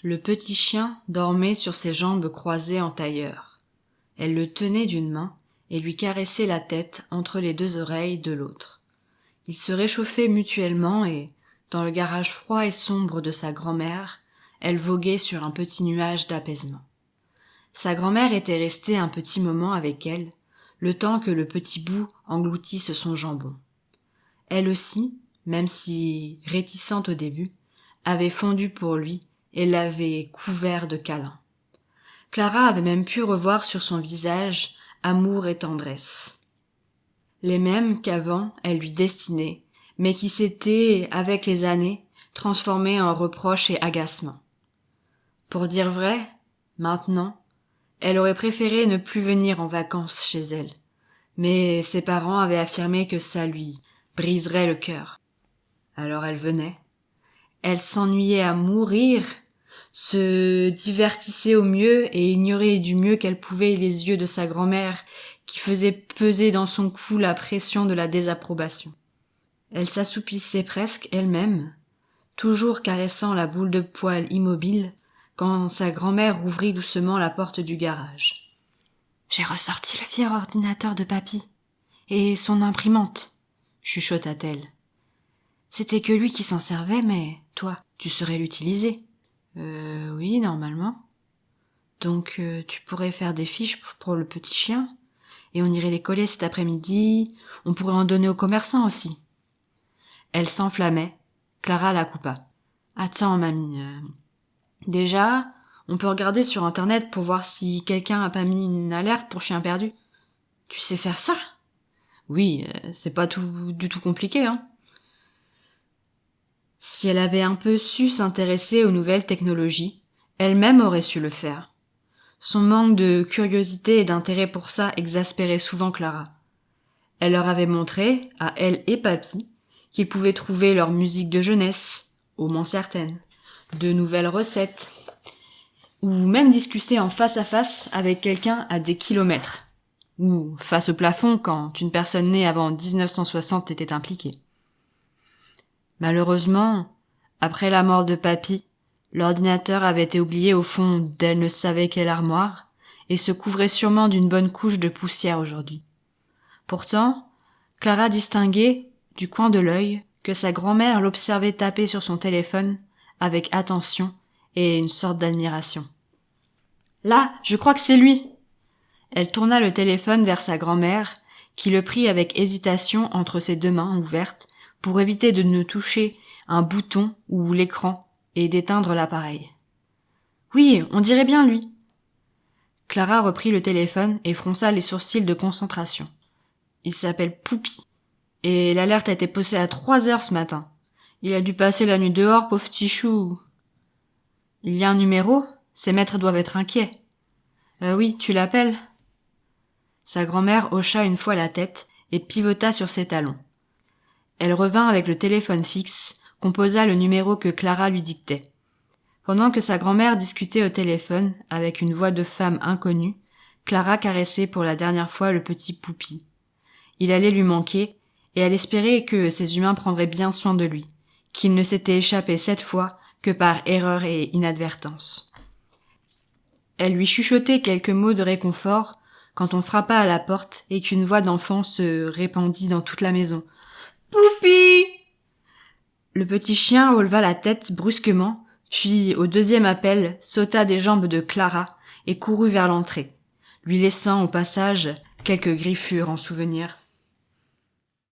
Le petit chien dormait sur ses jambes croisées en tailleur. Elle le tenait d'une main et lui caressait la tête entre les deux oreilles de l'autre. Ils se réchauffaient mutuellement et, dans le garage froid et sombre de sa grand-mère, elle voguait sur un petit nuage d'apaisement. Sa grand-mère était restée un petit moment avec elle, le temps que le petit bout engloutisse son jambon. Elle aussi, même si réticente au début, avait fondu pour lui et l'avait couvert de câlins. Clara avait même pu revoir sur son visage amour et tendresse. Les mêmes qu'avant elle lui destinait, mais qui s'étaient, avec les années, transformés en reproches et agacements. Pour dire vrai, maintenant, elle aurait préféré ne plus venir en vacances chez elle, mais ses parents avaient affirmé que ça lui briserait le cœur. Alors elle venait. Elle s'ennuyait à mourir, se divertissait au mieux et ignorait du mieux qu'elle pouvait les yeux de sa grand-mère qui faisaient peser dans son cou la pression de la désapprobation. Elle s'assoupissait presque elle-même, toujours caressant la boule de poil immobile, quand sa grand-mère ouvrit doucement la porte du garage. « J'ai ressorti le vieux ordinateur de papy, et son imprimante, » chuchota-t-elle. « C'était que lui qui s'en servait, mais toi, tu saurais l'utiliser. »« Oui, normalement. »« Donc, tu pourrais faire des fiches pour le petit chien, et on irait les coller cet après-midi, on pourrait en donner aux commerçants aussi. » Elle s'enflammait. Clara la coupa. « Attends, mamie. Déjà, on peut regarder sur Internet pour voir si quelqu'un a pas mis une alerte pour chien perdu. Tu sais faire ça ? Oui, c'est pas du tout compliqué, hein. » Si elle avait un peu su s'intéresser aux nouvelles technologies, elle-même aurait su le faire. Son manque de curiosité et d'intérêt pour ça exaspérait souvent Clara. Elle leur avait montré, à elle et papy, qu'ils pouvaient trouver leur musique de jeunesse, au moins certaines, de nouvelles recettes, ou même discuter en face à face avec quelqu'un à des kilomètres, ou face au plafond quand une personne née avant 1960 était impliquée. Malheureusement, après la mort de papy, l'ordinateur avait été oublié au fond d'elle ne savait quelle armoire et se couvrait sûrement d'une bonne couche de poussière aujourd'hui. Pourtant, Clara distinguait, du coin de l'œil, que sa grand-mère l'observait taper sur son téléphone avec attention et une sorte d'admiration. « Là, je crois que c'est lui !» Elle tourna le téléphone vers sa grand-mère, qui le prit avec hésitation entre ses deux mains ouvertes pour éviter de ne toucher un bouton ou l'écran et d'éteindre l'appareil. « Oui, on dirait bien lui !» Clara reprit le téléphone et fronça les sourcils de concentration. Il s'appelle Poupi, et l'alerte a été posée à 3 heures ce matin. Il a dû passer la nuit dehors, pauvre petit chou. Il y a un numéro ? Ses maîtres doivent être inquiets. Oui, tu l'appelles ? Sa grand-mère hocha une fois la tête et pivota sur ses talons. Elle revint avec le téléphone fixe, composa le numéro que Clara lui dictait. Pendant que sa grand-mère discutait au téléphone avec une voix de femme inconnue, Clara caressait pour la dernière fois le petit Poupi. Il allait lui manquer, et elle espérait que ces humains prendraient bien soin de lui, qu'il ne s'était échappé cette fois que par erreur et inadvertance. Elle lui chuchotait quelques mots de réconfort quand on frappa à la porte et qu'une voix d'enfant se répandit dans toute la maison. « Poupi !» Le petit chien releva la tête brusquement, puis, au deuxième appel, sauta des jambes de Clara et courut vers l'entrée, lui laissant au passage quelques griffures en souvenir.